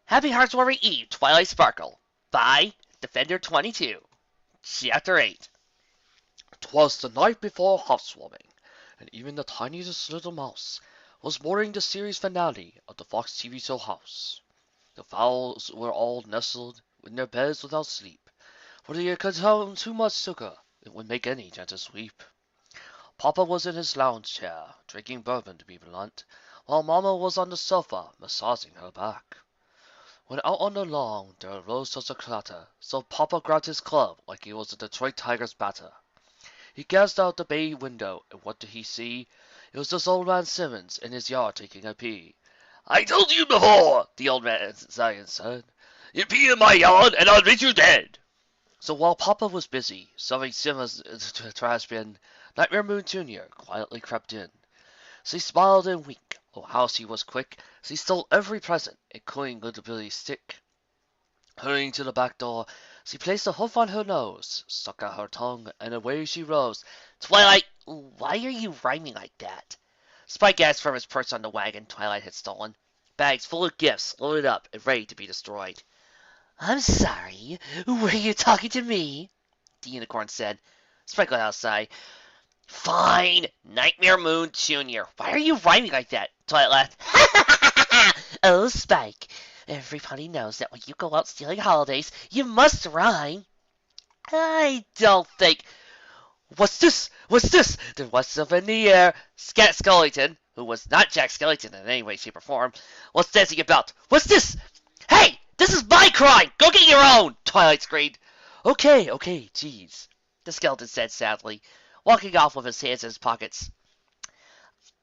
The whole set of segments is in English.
Happy Heartswarming Eve, Twilight Sparkle, by Defender 22, Chapter 8. 'Twas the night before housewarming, and even the tiniest little mouse was mourning the series finale of the Fox TV show House. The fowls were all nestled in their beds without sleep, for they had consumed too much sugar. It would make any dentist weep. Papa was in his lounge chair, drinking bourbon to be blunt, while Mama was on the sofa, massaging her back. When out on the lawn there arose such a clatter, so Papa grabbed his club like he was a Detroit Tigers batter. He gazed out the bay window, and what did he see? It was this old man Simmons in his yard taking a pee. "I told you before," the old man Zion said. "You pee in my yard, and I'll beat you dead." So while Papa was busy shoving Simmons into the trash bin, Nightmare Moon Jr. quietly crept in. She smiled and winked. Oh, how she was quick! She stole every present, including Little Billy's stick. Hurrying to the back door, she placed a hoof on her nose, stuck out her tongue, and away she rose. "Twilight, why are you rhyming like that?" Spike asked from his perch on the wagon Twilight had stolen. Bags full of gifts, loaded up and ready to be destroyed. "I'm sorry. Were you talking to me?" the unicorn said. Spike let out a sigh. "Fine, Nightmare Moon Jr. Why are you rhyming like that?" Twilight laughed. "Oh, Spike, everybody knows that when you go out stealing holidays, you must rhyme." "I don't think—" "What's this? What's this?" There was something in the air. Scat Skellington, who was not Jack Skellington in any way, shape, or form, was dancing about. "What's this? Hey, this is my crime! Go get your own!" Twilight screamed. Okay, jeez, the skeleton said sadly, walking off with his hands in his pockets.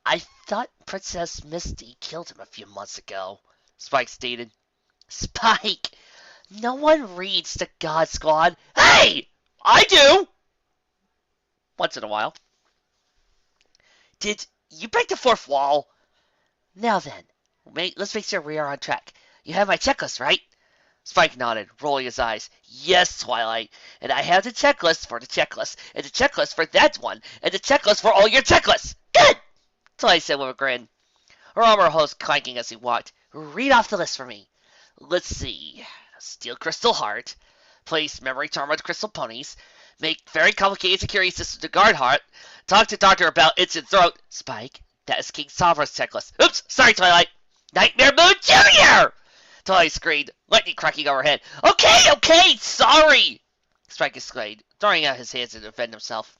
"I thought Princess Misty killed him a few months ago," Spike stated. "Spike, no one reads the God Squad." "Hey! I do! Once in a while." "Did you break the fourth wall?" "Now then, let's make sure we are on track. You have my checklist, right?" Spike nodded, rolling his eyes. "Yes, Twilight, and I have the checklist for the checklist, and the checklist for that one, and the checklist for all your checklists." "Good!" Twilight said with a grin, her armor hose clanking as he walked. "Read off the list for me." "Let's see. Steal Crystal Heart. Place Memory Charm on Crystal Ponies. Make very complicated security systems to guard Heart. Talk to Doctor about Instant Throat." "Spike, that is King Sovereign's checklist." "Oops, sorry, Twilight." "Nightmare Moon Jr.!" Twilight screamed, lightning cracking overhead. Okay, sorry!" Spike exclaimed, throwing out his hands to defend himself.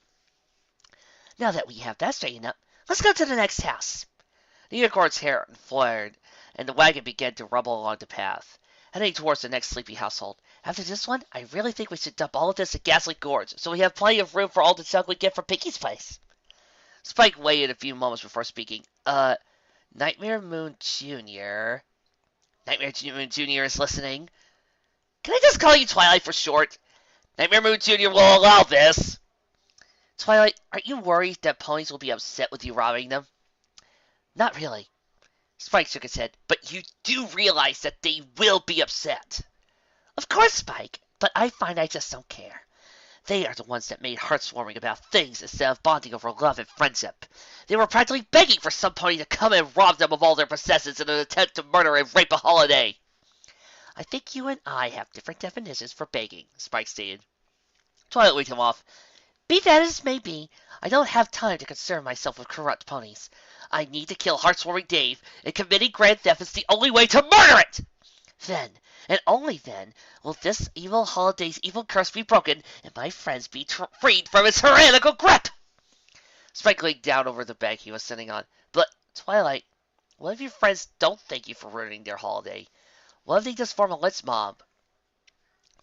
"Now that we have that straightened up, let's go to the next house." The unicorn's hair flared, and the wagon began to rumble along the path, heading towards the next sleepy household. "After this one, I really think we should dump all of this at Ghastly Gorge, so we have plenty of room for all the junk we get from Pinky's place." Spike waited a few moments before speaking. Nightmare Moon Jr. Nightmare Moon Jr. is listening. "Can I just call you Twilight for short? Nightmare Moon Jr. will allow this." "Twilight, aren't you worried that ponies will be upset with you robbing them?" "Not really." Spike shook his head. "But you do realize that they will be upset." "Of course, Spike, but I find I just don't care. They are the ones that made hearts warming about things instead of bonding over love and friendship. They were practically begging for some pony to come and rob them of all their possessions in an attempt to murder and rape a holiday." "I think you and I have different definitions for begging," Spike stated. Twilight waved him off. "Be that as may be, I don't have time to concern myself with corrupt ponies. I need to kill Heartswarming Dave, and committing grand theft is the only way to murder it! Then, and only then, will this evil holiday's evil curse be broken, and my friends be freed from its tyrannical grip." Spike leaned down over the bag he was sitting on. "But, Twilight, what if your friends don't thank you for ruining their holiday? What if they just form a lynch mob?"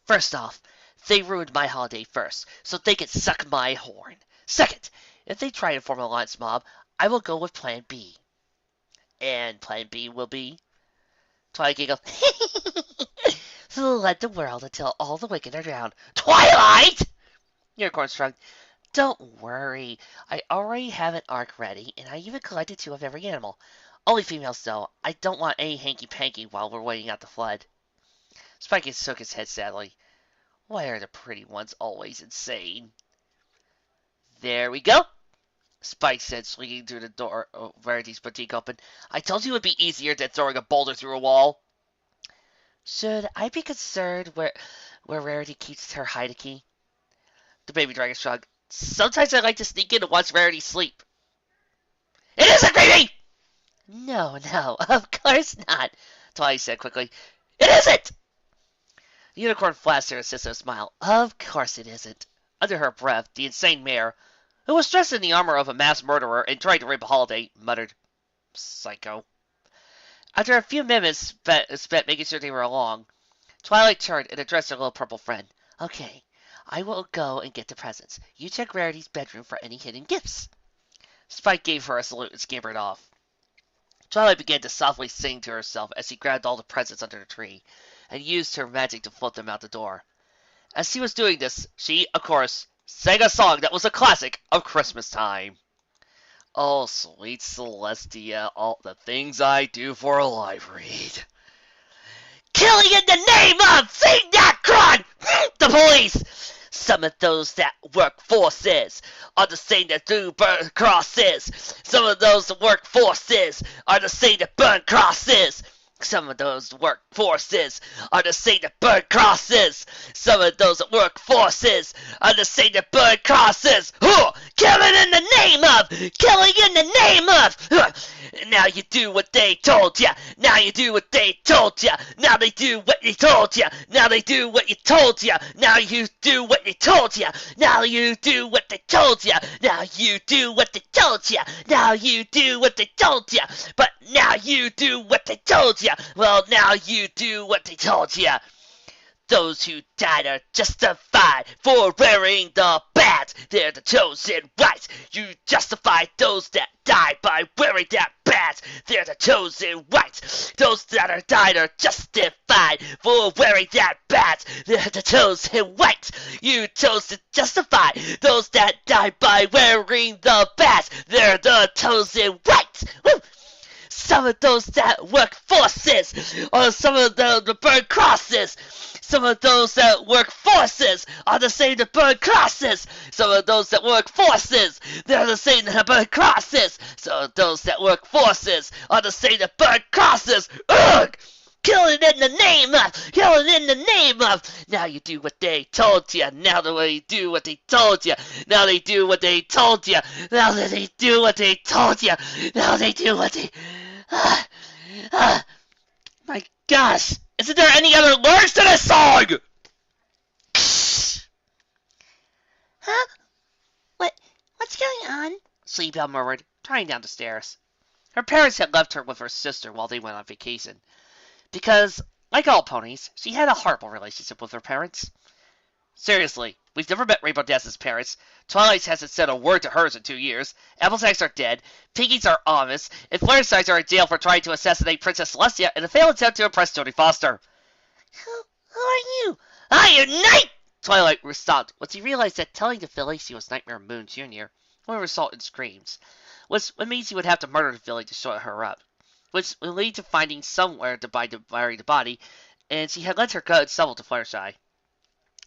"First off, they ruined my holiday first, so they can suck my horn. Second, if they try to form a lynch mob, I will go with Plan B." "And Plan B will be?" Twilight giggled. "Let the world until all the wicked are drowned." "Twilight!" Unicorn shrugged. "Don't worry. I already have an arc ready, and I even collected 2 of every animal. Only females, though. I don't want any hanky-panky while we're waiting out the flood." Spike shook his head sadly. "Why are the pretty ones always insane?" "There we go," Spike said, swinging through the door of Verity's boutique open. "I told you it would be easier than throwing a boulder through a wall." Should I be concerned where Rarity keeps her hide key? The baby dragon shrugged. Sometimes I like to sneak in and watch Rarity sleep. It isn't creepy! No, no, of course not, Twilight said quickly. It isn't! The unicorn flashed her insistent smile. Of course it isn't. Under her breath, the insane mayor, who was dressed in the armor of a mass murderer and tried to rape a holiday, muttered, Psycho. After a few minutes spent making sure they were along, Twilight turned and addressed her little purple friend. Okay, I will go and get the presents. You check Rarity's bedroom for any hidden gifts. Spike gave her a salute and scampered off. Twilight began to softly sing to herself as she grabbed all the presents under the tree and used her magic to float them out the door. As she was doing this, she, of course, sang a song that was a classic of Christmas time. Oh, sweet Celestia, all the things I do for a live read. Killing in the name of! Sing that crud! The police! Some of those that work forces are the same that do burn crosses. Some of those that work forces are the same that burn crosses. Some of those work forces are the same that burn crosses. Some of those that work forces are the same that burn crosses. Killing in the name of! Killing in the name of! Now you do what they told ya. Now you do what they told ya. Now they do what they told ya. Now they do what you told ya. Now you do what they told ya. Now you do what they told ya. Now you do what they told ya. Now you do what they told ya. But now you do what they told ya. Well, now you do what they told ya. Those who died are justified for wearing the badge. They're the chosen ones. You justify those that died by wearing that badge. They're the chosen ones. Those that are died are justified for wearing that badge. They're the chosen ones. You chose to justify those that died by wearing the badge. They're the chosen ones. Woo! Some of those that work forces, or some of the burn crosses. Some of those that work forces are the same that burn crosses. Some of those that work forces, they're the same that burn crosses. Some of those that work forces are the same that burn crosses. Ugh! Killing in the name of! Killing in the name of! Now you do what they told you. Now they do what they told you. Now they do what they told you. Now they do what they told you. Now they do what they... My gosh! Isn't there any other lyrics to this song? Huh? What's going on? Sleepy murmured, trying down the stairs. Her parents had left her with her sister while they went on vacation. Because, like all ponies, she had a horrible relationship with her parents. Seriously, we've never met Rainbow Dash's parents. Twilight hasn't said a word to hers in 2 years. Applesacks are dead. Piggies are Amish. And Fluttershy's are in jail for trying to assassinate Princess Celestia in a failed attempt to impress Jodie Foster. Who are you? I am Night! Twilight stopped when she realized that telling the filly she was Nightmare Moon Jr. would result in screams, which would mean she would have to murder the filly to shut her up, which would lead to finding somewhere to bury the body, and she had lent her gun shovel to Fluttershy.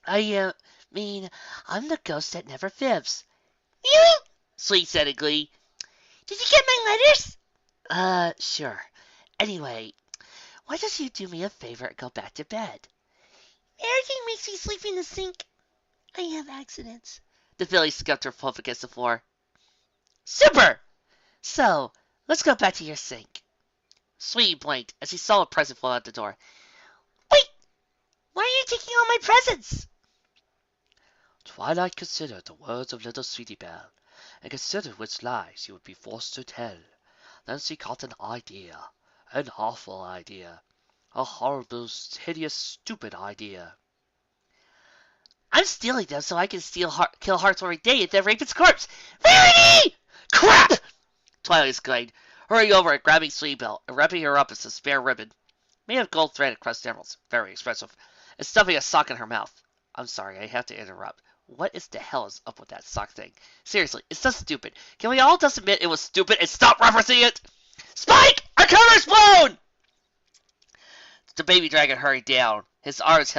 I mean, I'm the ghost that never fibs. Really? Sweet said in glee. Did you get my letters? Sure. Anyway, why don't you do me a favor and go back to bed? Everything makes me sleep in the sink. I have accidents. The filly scuffed her foot against the floor. Super! So, let's go back to your sink. Sweetie blinked as he saw a present fall out the door. Wait! Why are you taking all my presents? Twilight considered the words of little Sweetie Belle, and considered which lie she would be forced to tell. Then she caught an idea, an awful idea, a horrible, hideous, stupid idea. I'm stealing them so I can kill Hearth every day and then rape its corpse. Rarity! Crap! Twilight exclaimed, hurrying over and grabbing Sweetie Belle and wrapping her up in some spare ribbon, made of gold thread and crushed emeralds, very expensive, and stuffing a sock in her mouth. I'm sorry, I have to interrupt. What is the hell is up with that sock thing? Seriously, it's so stupid. Can we all just admit it was stupid and stop referencing it? Spike! Our cover's blown! The baby dragon hurried down, his arms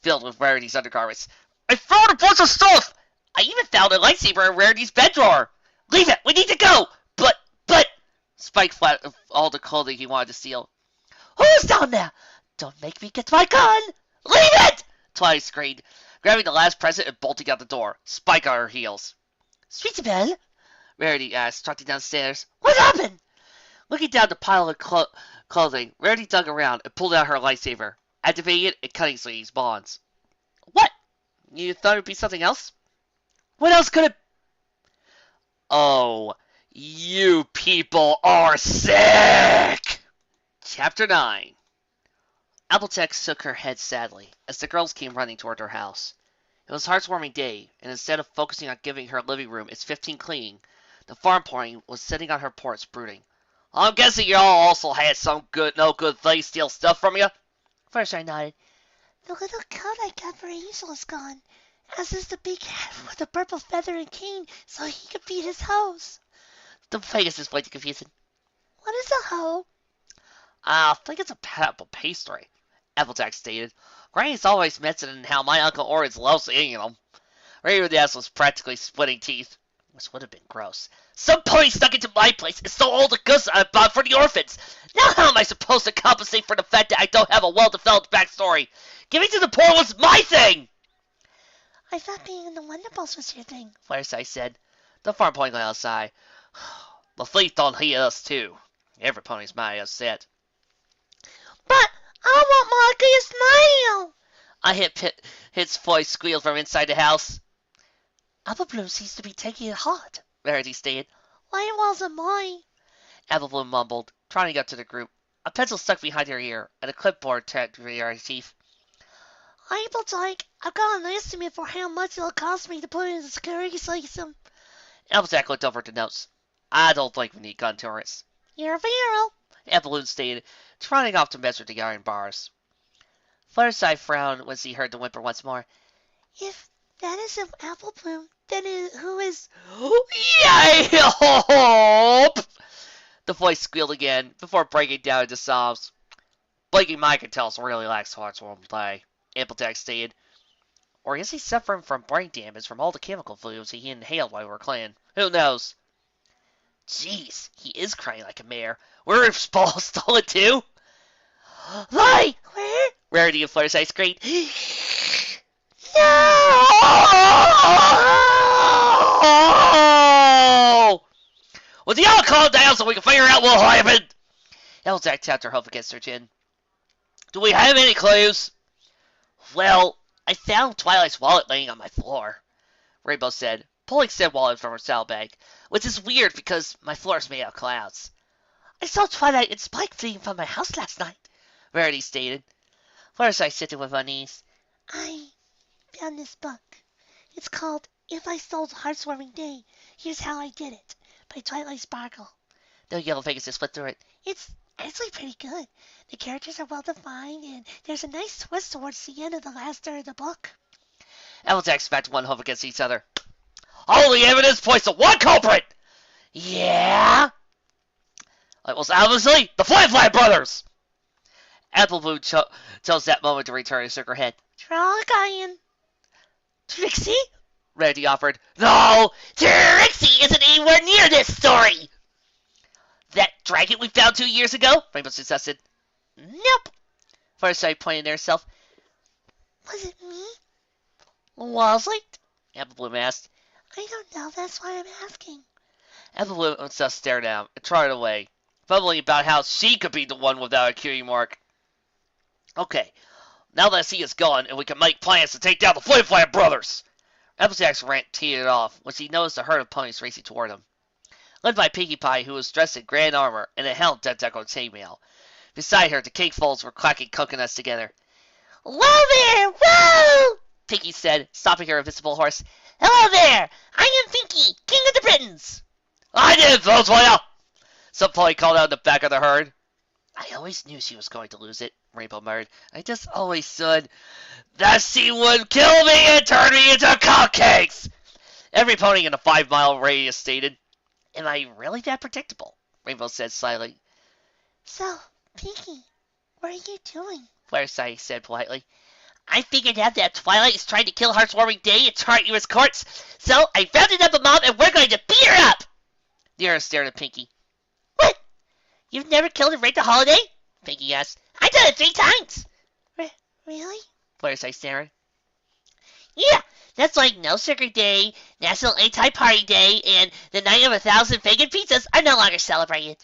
filled with Rarity's undergarments. I found a bunch of stuff! I even found a lightsaber in Rarity's bed drawer! Leave it! We need to go! But... Spike flat all the clothing he wanted to steal. Who's down there? Don't make me get my gun! Leave it! Twilight screamed, grabbing the last present and bolting out the door, Spike on her heels. Sweetie Belle? Rarity asked, trotting downstairs. What happened? Looking down the pile of clothing, Rarity dug around and pulled out her lightsaber, activating it and cutting Sweetie's bonds. What? You thought it would be something else? What else could it... Oh, you people are sick! Chapter 9. Applejack shook her head sadly as the girls came running toward her house. It was a heartwarming day, and instead of focusing on giving her living room its 15 cleaning, the farm pony was sitting on her porch brooding. I'm guessing y'all also had some no good thing steal stuff from you? First I nodded. The little coat I got for Angel is gone, as is the big hat with the purple feather and cane so he could beat his hoes. The face is slightly confusing. What is a hoe? I think it's a apple pastry, Applejack stated. Granny's always mentioning how my Uncle Orange loves eating them. Raven's ass was practically splitting teeth, which would have been gross. Some pony stuck into my place and stole all the goods I bought for the orphans. Now how am I supposed to compensate for the fact that I don't have a well-developed backstory? Giving to the poor was my thing! I thought being in the Wonderballs was your thing, Fireside said. The farm pony went outside. The thief don't hear us too. Every pony's mighty upset. But I want Marcus now! I heard Hit's voice squeal from inside the house. Apple Bloom seems to be taking it hard, Rarity stated. Why wasn't mine? Apple Bloom mumbled, trotting up to the group, a pencil stuck behind her ear, and a clipboard tacked to her teeth. Applejack, I've got an estimate for how much it'll cost me to put in the security system. Applejack looked over at the notes. I don't think we need gun turrets. You're a hero, Apple Bloom stated, trotting off to measure the iron bars. Fireside frowned when she heard the whimper once more. If that is an Apple Bloom, then who is... Yay! Hope! The voice squealed again, before breaking down into sobs. Blinking Mike can tell us really likes heartwarming play, Applejack stated. Or is he suffering from brain damage from all the chemical fumes he inhaled while we were cleaning? Who knows? Jeez, he is crying like a mare. Were his balls stolen too? Lie! Where? Rarity and Fireside screamed. No! Well, y'all calm down so we can figure out what happened? Applejack tapped her hoof against her chin. Do we have any clues? Well, I found Twilight's wallet laying on my floor, Rainbow said, pulling said wallet from her saddlebag, which is weird because my floor is made out of clouds. I saw Twilight and Spike fleeing from my house last night, Rarity stated. Fireside sitting with unease. I found this book. It's called If I Stole Heartwarming Day, Here's How I Did It, by Twilight Sparkle. The yellow Pegasus flipped through it. It's actually pretty good. The characters are well defined, and there's a nice twist towards the end of the last third of the book. Applejack smacked one hoof against each other. All the evidence points to one culprit! Yeah? It was obviously the Fly brothers! Apple Bloom chose that moment to return and shook her head. Trollican. Trixie? Rarity offered. No! Trixie isn't anywhere near this story! That dragon we found 2 years ago? Rainbow suggested. Nope. Fireside pointed at herself. Was it me? Was it? Apple Bloom asked. I don't know, that's why I'm asking. Apple Bloom just stared down and trotted away, bubbling about how she could be the one without a cutie mark. Okay, now that she is gone and we can make plans to take down the Fly brothers! Applejack's rant teetered off when she noticed a herd of ponies racing toward him, led by Pinkie Pie, who was dressed in grand armor and a helm decked out on chainmail. Beside her, the cake folds were clacking coconuts together. Whoa there! Whoa! Pinkie said, stopping her invisible horse. Hello there! I am Pinkie, King of the Britons! I did it, Fellswire! Some pony called out in the back of the herd. I always knew she was going to lose it, Rainbow murmured. I just always said that she would kill me and turn me into cupcakes! Every pony in a 5-mile radius stated. Am I really that predictable? Rainbow said slyly. So, Pinkie, what are you doing? Fireside said politely. I figured out that Twilight is trying to kill Heartwarming Day and tart you as courts, so I rounded up a mob and we're going to beat her up! The Earth stared at Pinkie. What? You've never killed and raped a holiday? Pinky asked. I did it 3 times. Really? Fluttershy said, staring. Yeah, that's like No Sugar Day, National Anti-Party Day, and the Night of 1,000 Vegan Pizzas are no longer celebrated.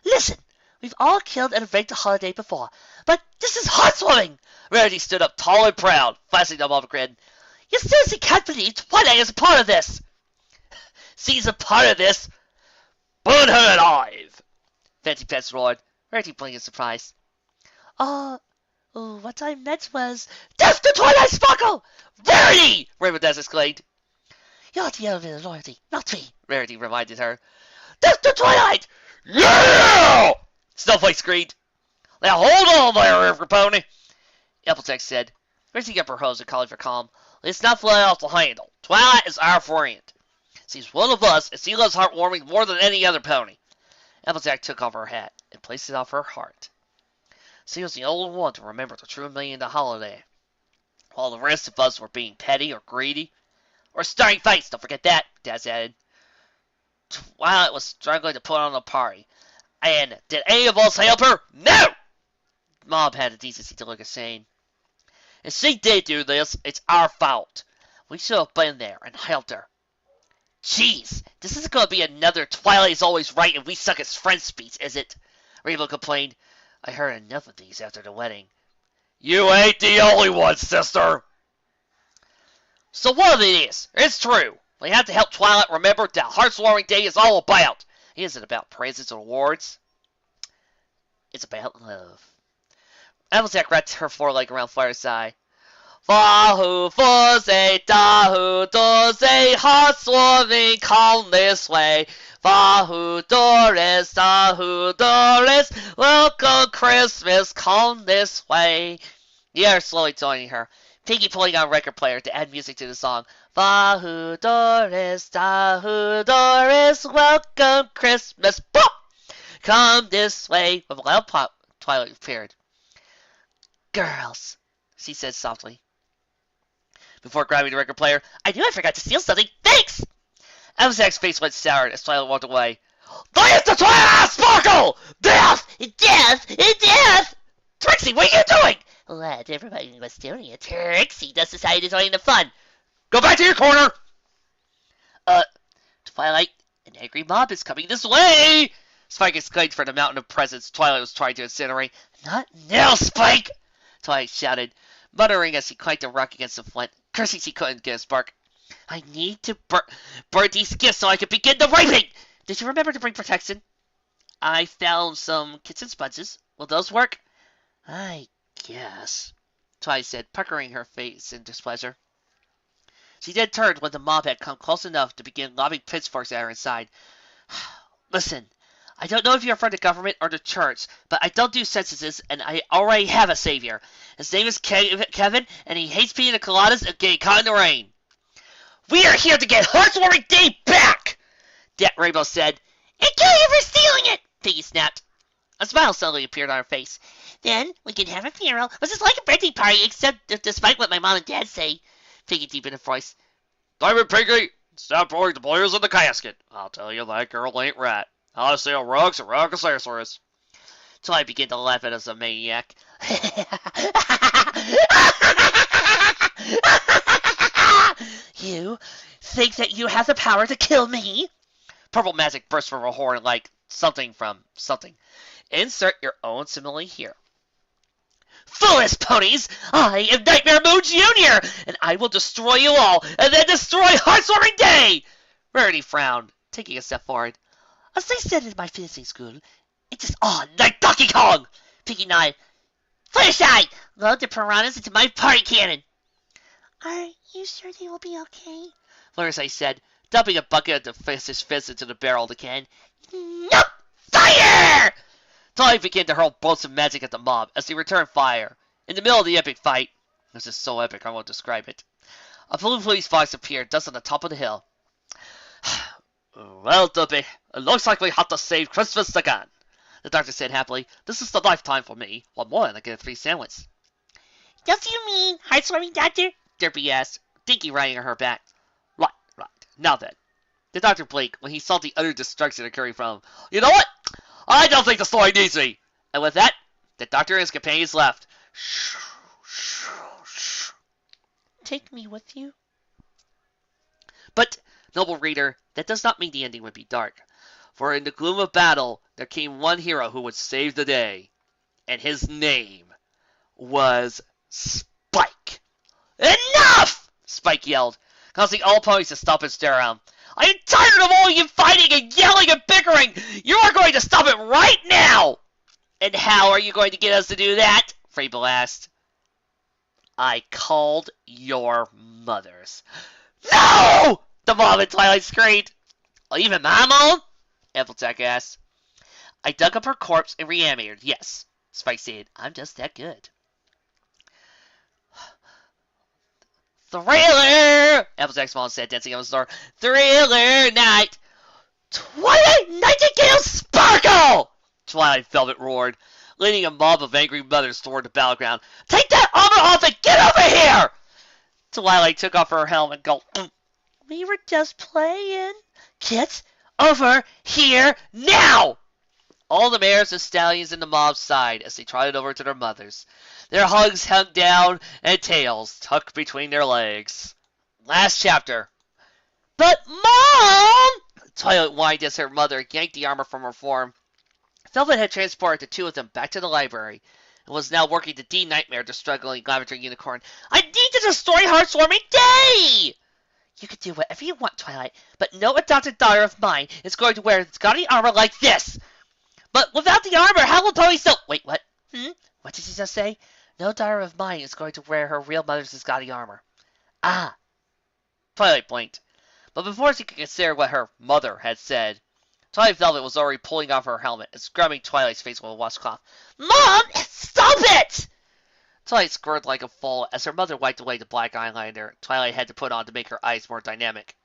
Listen, we've all killed and evaded a holiday before, but this is heartwarming! Rarity stood up tall and proud, flashing them off a grin. You seriously can't believe Twilight is a part of this! She's a part of this! Burn her alive! Fancy Pets roared. Rarity blinked in surprise. What I meant was, death to Twilight Sparkle! Rarity! Rainbow Dash exclaimed. You're the elevator loyalty, not me, Rarity reminded her. Death to Twilight! Yeah! Snowflake screamed. Now hold on there, everypony, Applejack said, raising up her hose and calling for calm. Let's not fly off the handle. Twilight is our friend. She's one of us, and she loves heartwarming more than any other pony. Applejack took off her hat and placed it off her heart. She was the only one to remember the true meaning of the holiday, while the rest of us were being petty or greedy. Or starting fights, don't forget that, Daz added. Twilight was struggling to put on a party. And did any of us help her? No! Mom had the decency to look insane. If she did do this, it's our fault. We should have been there and helped her. Jeez, this isn't going to be another Twilight is always right and we suck as friends speech, is it? Rainbow complained. I heard enough of these after the wedding. You ain't the only one, sister! So what if it is? It's true. We have to help Twilight remember what Heartwarming Day is all about. It isn't about presents or awards. It's about love. Applejack wrapped her foreleg around Fluttershy. Fahu forze dahu doze heartwarming come this way. Fahu Doris, Dahu Doris, welcome Christmas, come this way. The others slowly joining her, Pinky pulling on a record player to add music to the song. Fahu Doris, Dahu Doris, welcome Christmas, boom! Come this way. With a loud pop, Twilight appeared. Girls, she said softly. Before grabbing the record player, I knew I forgot to steal something. Thanks! Applejack's face went sour as Twilight walked away. There's the Twilight Sparkle! Death! Death! Death! Trixie, what are you doing? Let everybody was doing it. Trixie just decided to join the fun. Go back to your corner! Twilight, an angry mob is coming this way! Spike exclaimed from the mountain of presents Twilight was trying to incinerate. Not now, Spike! Twilight shouted, muttering as he clanked a rock against the flint, cursing she couldn't get a spark. I need to burn these gifts so I can begin the raping! Did you remember to bring protection? I found some kitchen sponges. Will those work? I guess, Twilight said, puckering her face in displeasure. She then turned when the mob had come close enough to begin lobbing pitchforks at her inside. Listen, I don't know if you're from the government or the church, but I don't do censuses, and I already have a savior. His name is Kevin, and he hates pina coladas and getting caught in the rain. We are here to get Heartwarming Day back! Dat Rainbow said. And kill you for stealing it! Piggy snapped. A smile suddenly appeared on her face. Then we can have a funeral, which is like a birthday party, except despite what my mom and dad say. Piggy deepened her voice. Diamond Piggy, stop throwing the players in the casket. I'll tell you that girl ain't right. I'll say a rug's a ruggosaurus. So I began to laugh at us a maniac. You think that you have the power to kill me? Purple magic burst from her horn like something from something. Insert your own simile here. Foolish ponies! I am Nightmare Moon Jr., and I will destroy you all, and then destroy Heartwarming Day! Rarity frowned, taking a step forward. As they said in my fencing school, it is on like Donkey Kong! Pinky nodded. Fluttershy! Load the piranhas into my party cannon! Are you sure they will be okay? Fluttershy said, dumping a bucket of his fist into the barrel of the cannon. No! Fire! Twilight began to hurl bolts of magic at the mob as they returned fire. In the middle of the epic fight, this is so epic I won't describe it, a blue police fox appeared just on the top of the hill. Well, Duppy, it looks like we have to save Christmas again, the doctor said happily. This is the lifetime for me. One more and I get a free sandwich. Don't you mean Heartwarming, Doctor? Derpy asked, Dinky riding on her back. Right. Now then. The doctor blinked when he saw the utter destruction occurring from him. You know what? I don't think the story needs me. And with that, The doctor and his companions left. Take me with you. But, noble reader, that does not mean the ending would be dark. For in the gloom of battle, there came one hero who would save the day. And his name was Spike. Enough! Spike yelled, causing all ponies to stop and stare at him. I am tired of all you fighting and yelling and bickering! You are going to stop it right now! And how are you going to get us to do that? Fable asked. I called your mothers. No! The mom and Twilight screamed. Well, even my mom? Applejack asked. I dug up her corpse and reanimated, yes. Spike said, I'm just that good. Thriller! Applejack's mom said, dancing on the floor. Thriller night! Twilight Nightingale Sparkle! Twilight Velvet roared, leading a mob of angry mothers toward the battleground. Take that armor off and get over here! Twilight took off her helmet and go, We were just playing. Get over here now! All the mares and stallions in the mob sighed as they trotted over to their mothers. Their hugs hung down and tails tucked between their legs. Last chapter. But Mom! Twilight whined as her mother yanked the armor from her form. Velvet had transported the two of them back to the library and was now working to de-nightmare the struggling lavender unicorn. I need to destroy Hearthwarming Day! You can do whatever you want, Twilight, but no adopted daughter of mine is going to wear gaudy armor like this! But without the armor, how will ponies know? Wait, what? What did you just say? No daughter of mine is going to wear her real mother's gaudy armor. Ah. Twilight blinked. But before she could consider what her mother had said, Twilight Velvet was already pulling off her helmet and scrubbing Twilight's face with a washcloth. Mom! Stop it! Twilight squirmed like a foal as her mother wiped away the black eyeliner Twilight had to put on to make her eyes more dynamic.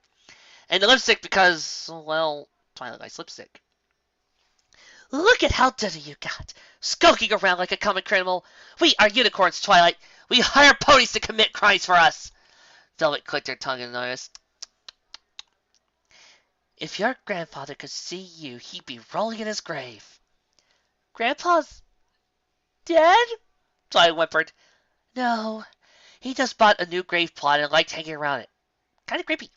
And the lipstick because, well, Twilight likes lipstick. Look at how dirty you got, skulking around like a common criminal. We are unicorns, Twilight. We hire ponies to commit crimes for us. Velvet clicked her tongue in notice. If your grandfather could see you, he'd be rolling in his grave. Grandpa's dead? Twilight whimpered. No, he just bought a new grave plot and liked hanging around it. Kind of creepy.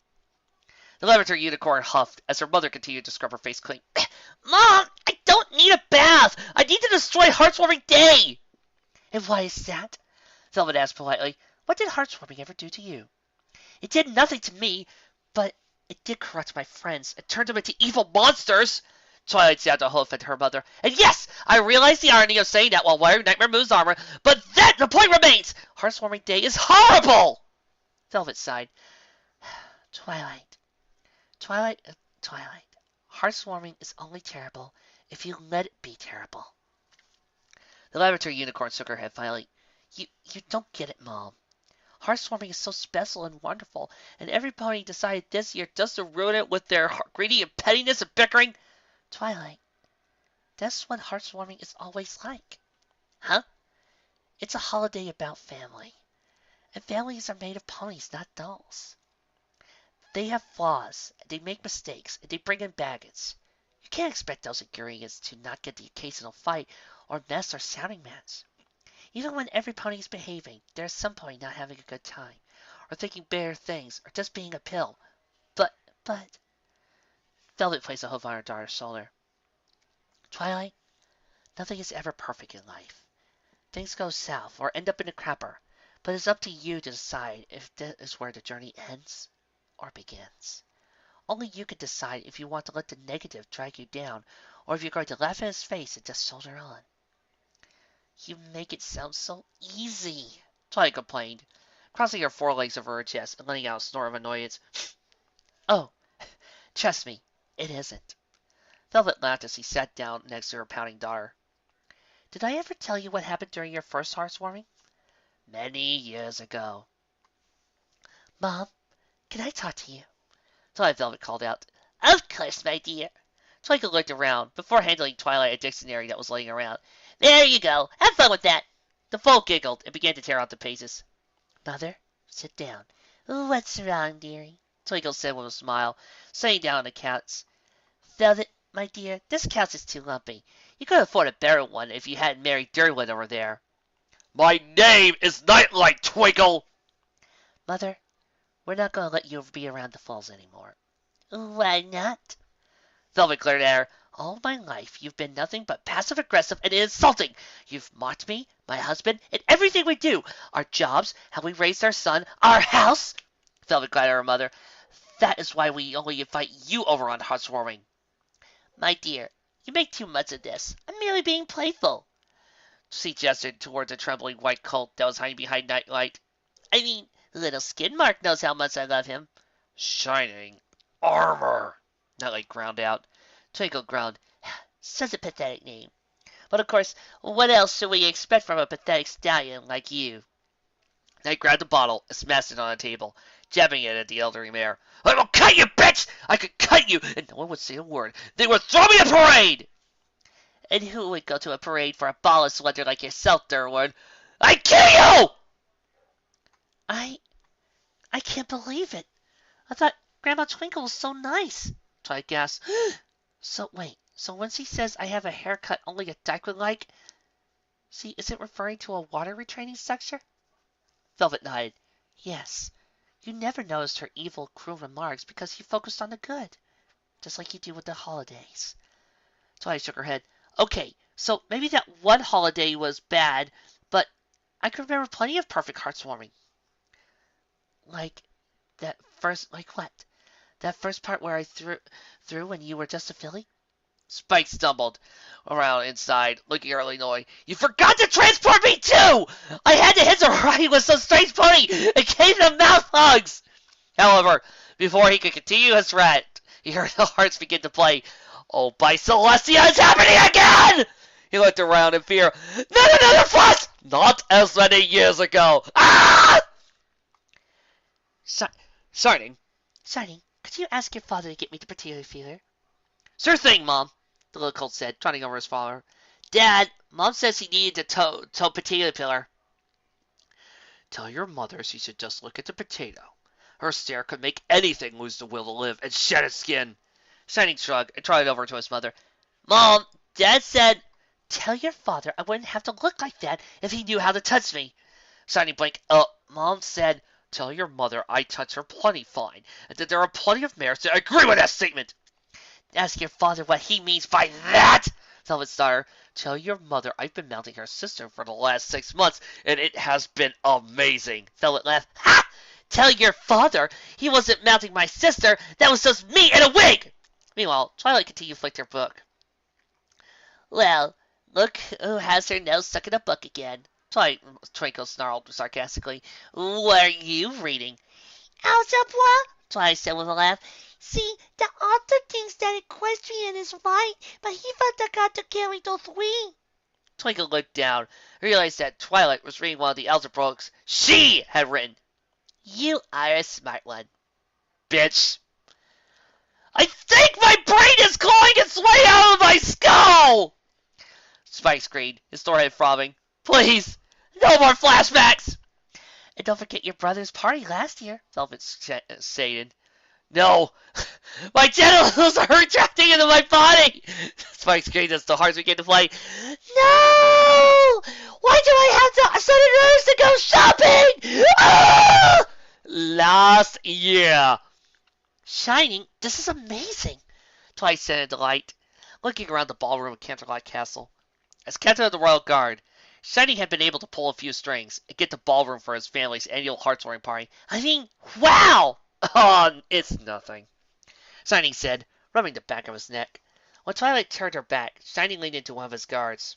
The lavender unicorn huffed as her mother continued to scrub her face clean. Mom, I don't need a bath. I need to destroy Hearthwarming Day. And why is that? Velvet asked politely. What did Hearthwarming ever do to you? It did nothing to me, but it did corrupt my friends and turned them into evil monsters. Twilight sounded a hoof at her mother. And yes, I realize the irony of saying that while wearing Nightmare Moon's armor, but that the point remains. Hearthwarming Day is horrible. Velvet sighed. Twilight. Hearthwarming is only terrible if you let it be terrible. The lavender unicorn shook her head finally. You don't get it, Mom. Hearthwarming is so special and wonderful, and every pony decided this year just to ruin it with their greedy and pettiness and bickering. Twilight, that's what Hearthwarming is always like. Huh? It's a holiday about family. And families are made of ponies, not dolls. They have flaws, they make mistakes, and they bring in baggage. You can't expect those ingredients to not get the occasional fight or mess or sounding match. Even when every pony is behaving, there's some pony not having a good time, or thinking bigger things, or just being a pill. But... Velvet placed a hoof on her daughter's shoulder. Twilight, nothing is ever perfect in life. Things go south, or end up in a crapper, but it's up to you to decide if this is where the journey ends or begins. Only you can decide if you want to let the negative drag you down, or if you're going to laugh in his face and just soldier on. You make it sound so easy, Twilight complained, crossing her forelegs over her chest and letting out a snort of annoyance. Oh, trust me, it isn't. Velvet laughed as he sat down next to her pouting daughter. Did I ever tell you what happened during your first Hearthwarming? Many years ago. Mom, can I talk to you? Twilight Velvet called out. Of course, my dear. Twinkle looked around before handing Twilight a dictionary that was laying around. There you go. Have fun with that. The foal giggled and began to tear out the pages. Mother, sit down. What's wrong, dearie? Twinkle said with a smile, sitting down on the couch. Velvet, my dear, this couch is too lumpy. You could afford a better one if you hadn't married Derwin over there. My name is Nightlight, Twinkle! Mother, we're not going to let you be around the falls anymore. Why not? Velvet glared at her. All my life you've been nothing but passive-aggressive and insulting. You've mocked me, my husband, and everything we do. Our jobs, how we raised our son, our house. Velvet glared at her mother. That is why we only invite you over on housewarming. My dear, you make too much of this. I'm merely being playful. She gestured towards a trembling white colt that was hiding behind Nightlight. I mean, little Skidmark knows how much I love him. Shining armor, Nightlight ground out. Twinkle groaned. Such a pathetic name. But of course, what else should we expect from a pathetic stallion like you? Night grabbed a bottle and smashed it on the table, jabbing it at the elderly mare. I will cut you, bitch! I could cut you, and no one would say a word. They would throw me a parade! And who would go to a parade for a ball slugger like yourself, Derwin? I'd kill you! I can't believe it. I thought Grandma Twinkle was so nice. Twilight gasped. So when she says I have a haircut only a dyke would like, see, is it referring to a water retraining structure? Velvet nodded. Yes. You never noticed her evil, cruel remarks because you focused on the good, just like you do with the holidays. Twilight shook her head. Okay, so maybe that one holiday was bad, but I can remember plenty of perfect heartswarming. Like what? That first part where I threw when you were just a filly? Spike stumbled around inside, looking at Illinois. You forgot to transport me too! I had to hit the ride with some strange pony and gave them mouth hugs! However, before he could continue his rant, he heard the hearts begin to play. Oh, by Celestia, it's happening again! He looked around in fear. Not another fuss! Not as many years ago. Ah! Shining, could you ask your father to get me the potato feeler? Sure thing, Mom, the little colt said, trotting over his father. Dad, Mom says he needed to tow potato peeler. Tell your mother she should just look at the potato. Her stare could make anything lose the will to live and shed its skin. Shining shrugged and trotted over to his mother. Mom, Dad said, tell your father I wouldn't have to look like that if he knew how to touch me. Shining blinked. Mom said, tell your mother I touch her plenty fine, and that there are plenty of mares that agree with that statement. Ask your father what he means by that, Velvet Star. Tell your mother I've been mounting her sister for the last 6 months, and it has been amazing. Velvet laughed. Ha! Tell your father he wasn't mounting my sister. That was just me in a wig. Meanwhile, Twilight continued to flick her book. Well, look who has her nose stuck in a book again. Twilight Twinkle snarled sarcastically. What are you reading? Algebra, Twilight said with a laugh. See, the author thinks that equestrian is right, but he forgot to carry the 3. Twinkle looked down, realized that Twilight was reading one of the algebra books she had written. You are a smart one. Bitch. I think my brain is clawing its way out of my skull! Spike screamed, his forehead throbbing. Please, no more flashbacks! And don't forget your brother's party last year, Velvet stated. No, my genitals are retracting into my body! Spike screamed as the hearts began to play. No! Why do I have the sudden urge to go shopping? Ah! Last year. Shining, this is amazing, Twilight said in delight, looking around the ballroom of Canterlot Castle. As captain of the Royal Guard, Shining had been able to pull a few strings and get the ballroom for his family's annual heartswarming party. I mean, wow! Oh, it's nothing, Shining said, rubbing the back of his neck. When Twilight turned her back, Shining leaned into one of his guards.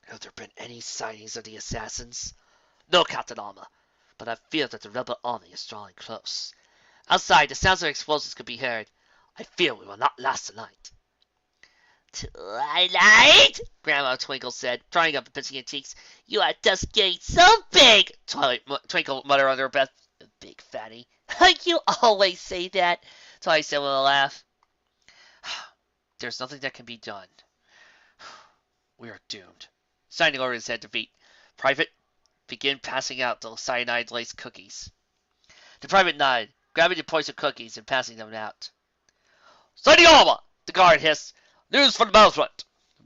Have there been any sightings of the assassins? No, Captain Alma, but I fear that the rebel army is drawing close. Outside, the sounds of explosives could be heard. I fear we will not last the night. Twilight, Grandma Twinkle said, drying up and pinching her cheeks. You are just getting so big. Twinkle muttered under her breath. Big fatty. You always say that, Twilight said with a laugh. There's nothing that can be done. We are doomed. Shining over his head to beat. Private, begin passing out the cyanide-laced cookies. The private nodded, grabbing the poison cookies and passing them out. Shining Alma! The guard hissed. News from the Mountain.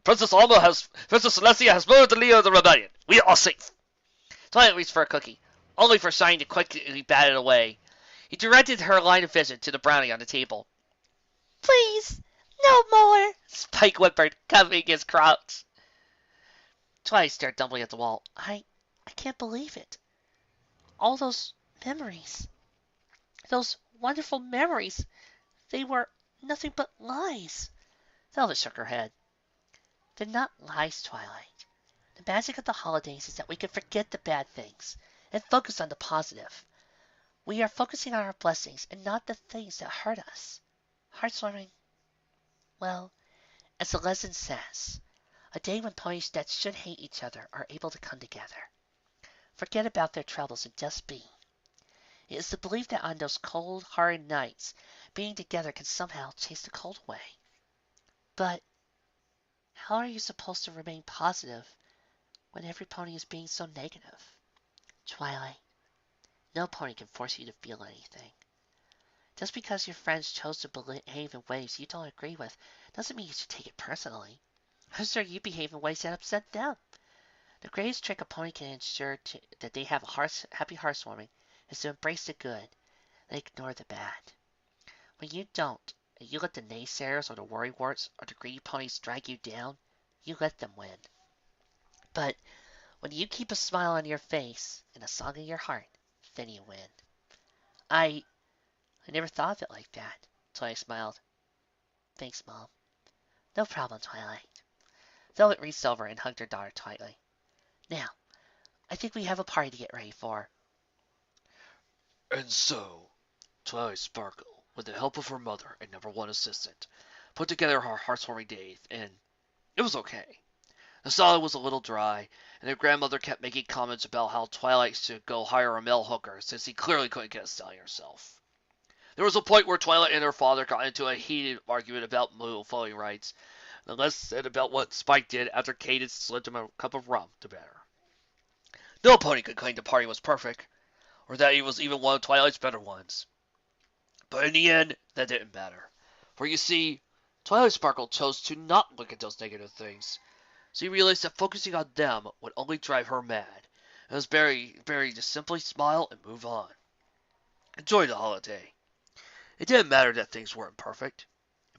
Princess Celestia has murdered the leader of the rebellion. We are safe. Twilight reached for a cookie, only for Shine to quickly bat it away. He directed her line of vision to the brownie on the table. Please, no more. Spike whimpered, covering his crotch. Twilight stared dumbly at the wall. I can't believe it. All those memories. Those wonderful memories. They were nothing but lies. Velvet shook her head. They're not lies, Twilight. The magic of the holidays is that we can forget the bad things and focus on the positive. We are focusing on our blessings and not the things that hurt us. Heartwarming. Well, as the lesson says, a day when ponies that should hate each other are able to come together. Forget about their troubles and just be. It is the belief that on those cold, hard nights, being together can somehow chase the cold away. But how are you supposed to remain positive when every pony is being so negative? Twilight, no pony can force you to feel anything. Just because your friends chose to behave in ways you don't agree with doesn't mean you should take it personally. I'm sure you behave in ways that upset them. The greatest trick a pony can ensure that they have a happy heartwarming is to embrace the good and ignore the bad. When you don't, and you let the naysayers or the worrywarts or the greedy ponies drag you down, you let them win. But when you keep a smile on your face and a song in your heart, then you win. I never thought of it like that. Twilight smiled. Thanks, Mom. No problem, Twilight. Velvet reached over and hugged her daughter tightly. Now, I think we have a party to get ready for. And so, Twilight Sparkle, with the help of her mother and number one assistant, put together her heartwarming day, and it was okay. The salad was a little dry, and their grandmother kept making comments about how Twilight should go hire a male hooker, since he clearly couldn't get a stallion herself. There was a point where Twilight and her father got into a heated argument about voting rights, and less said about what Spike did after Cadence slipped him a cup of rum, the better. No pony could claim the party was perfect, or that it was even one of Twilight's better ones. But in the end, that didn't matter. For you see, Twilight Sparkle chose to not look at those negative things. She realized that focusing on them would only drive her mad, and it was better to simply smile and move on. Enjoy the holiday. It didn't matter that things weren't perfect.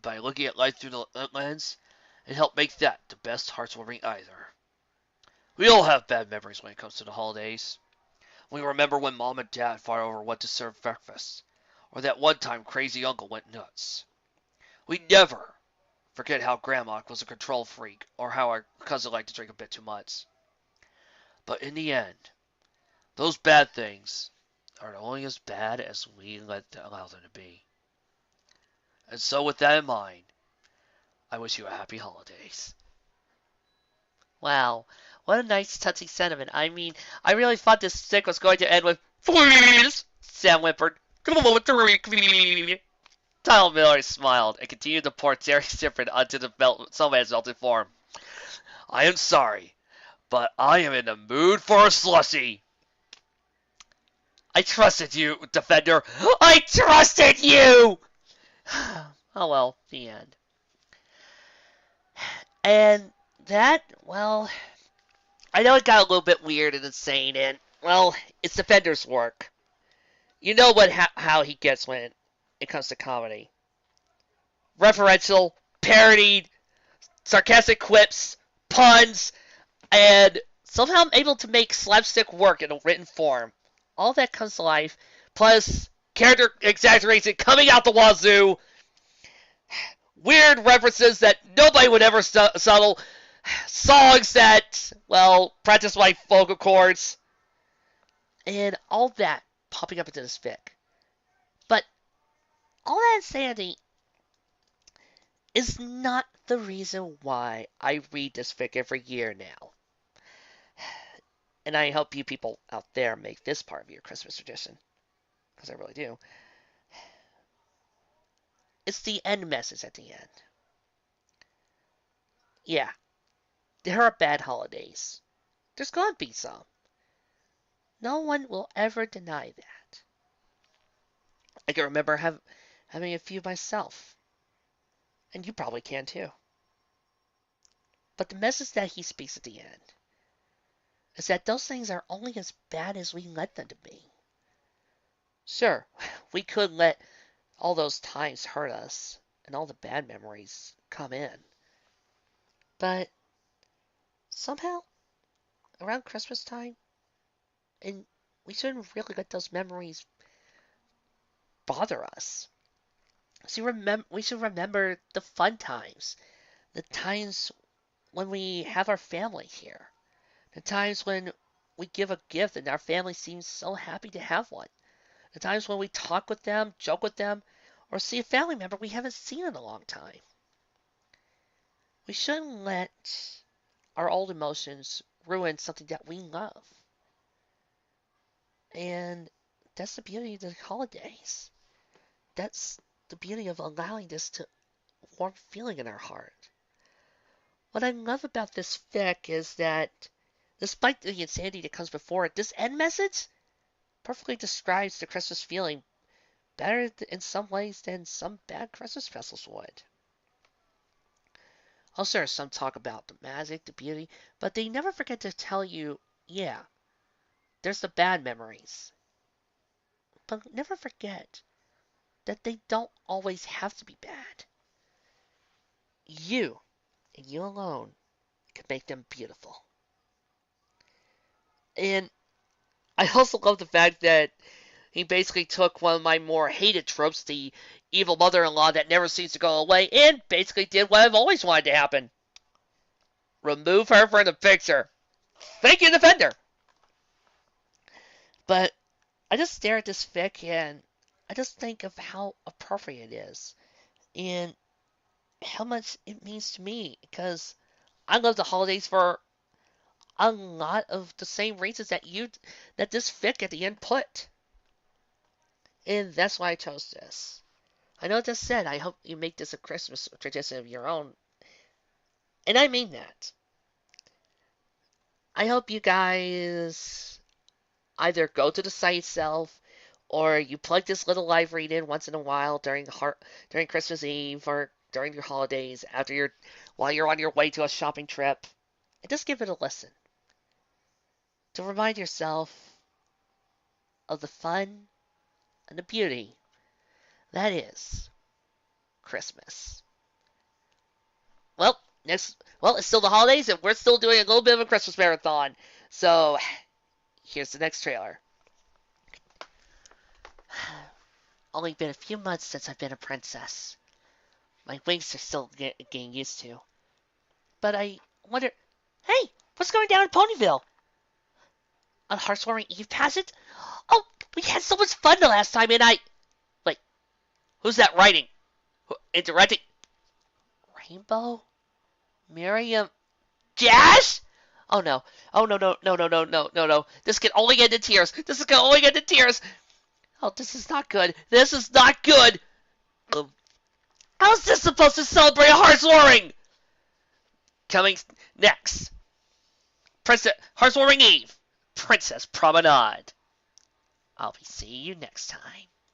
By looking at life through the lens, it helped make that the best heartwarming either. We all have bad memories when it comes to the holidays. We remember when Mom and Dad fought over what to serve breakfast, or that one time crazy uncle went nuts. We never forget how Grandma was a control freak, or how our cousin liked to drink a bit too much. But in the end, those bad things are only as bad as we allow them to be. And so with that in mind, I wish you a happy holidays. Wow, what a nice, touching sentiment. I mean, I really thought this stick was going to end with, "Please," Sam whimpered. Tyler Miller smiled and continued to pour Jerry Siffrin onto the snowman's melted form. I am sorry, but I am in the mood for a slushie. I trusted you, Defender. I trusted you! Oh well, the end. And that, well, I know it got a little bit weird and insane, and, well, it's Defender's work. You know how he gets when it comes to comedy. Referential, parodied, sarcastic quips, puns, and somehow I'm able to make slapstick work in a written form. All that comes to life, plus character exaggeration coming out the wazoo, weird references that nobody would ever settle, songs that, well, practice my vocal cords, and all that popping up into this fic. But all that insanity is not the reason why I read this fic every year now. And I hope you people out there make this part of your Christmas tradition, because I really do. It's the end message at the end. Yeah, there are bad holidays. There's going to be some. No one will ever deny that. I can remember having a few myself. And you probably can too. But the message that he speaks at the end is that those things are only as bad as we let them to be. Sure, we could let all those times hurt us and all the bad memories come in. But somehow, around Christmas time, and we shouldn't really let those memories bother us. We should remember the fun times, the times when we have our family here, the times when we give a gift and our family seems so happy to have one, the times when we talk with them, joke with them, or see a family member we haven't seen in a long time. We shouldn't let our old emotions ruin something that we love. And that's the beauty of the holidays. That's the beauty of allowing this to warm feeling in our heart. What I love about this fic is that, despite the insanity that comes before it, this end message perfectly describes the Christmas feeling better in some ways than some bad Christmas specials would. Also, there's some talk about the magic, the beauty, but they never forget to tell you, yeah, there's the bad memories. But never forget that they don't always have to be bad. You, and you alone, can make them beautiful. And I also love the fact that he basically took one of my more hated tropes, the evil mother-in-law that never seems to go away, and basically did what I've always wanted to happen. Remove her from the picture. Thank you, Defender! But I just stare at this fic and I just think of how appropriate it is and how much it means to me, because I love the holidays for a lot of the same reasons that this fic at the end put. And that's why I chose this. I know it just said I hope you make this a Christmas tradition of your own. And I mean that. I hope you guys either go to the site itself or you plug this little live read in once in a while during Christmas Eve or during your holidays while you're on your way to a shopping trip, and just give it a listen to remind yourself of the fun and the beauty that is Christmas. Well, it's still the holidays and we're still doing a little bit of a Christmas marathon. So here's the next trailer. Only been a few months since I've been a princess. My wings are still getting used to. But I wonder... Hey, what's going down in Ponyville? On Hearthwarming Eve passage? Oh, we had so much fun the last time and I... Wait, who's that writing? Interrupting? Rainbow? Miriam? Jazz? Oh no. Oh no. This can only end in tears. Oh, this is not good. How's this supposed to celebrate a Hearthwarming? Coming next. Hearthwarming Eve. Princess Promenade. I'll be seeing you next time.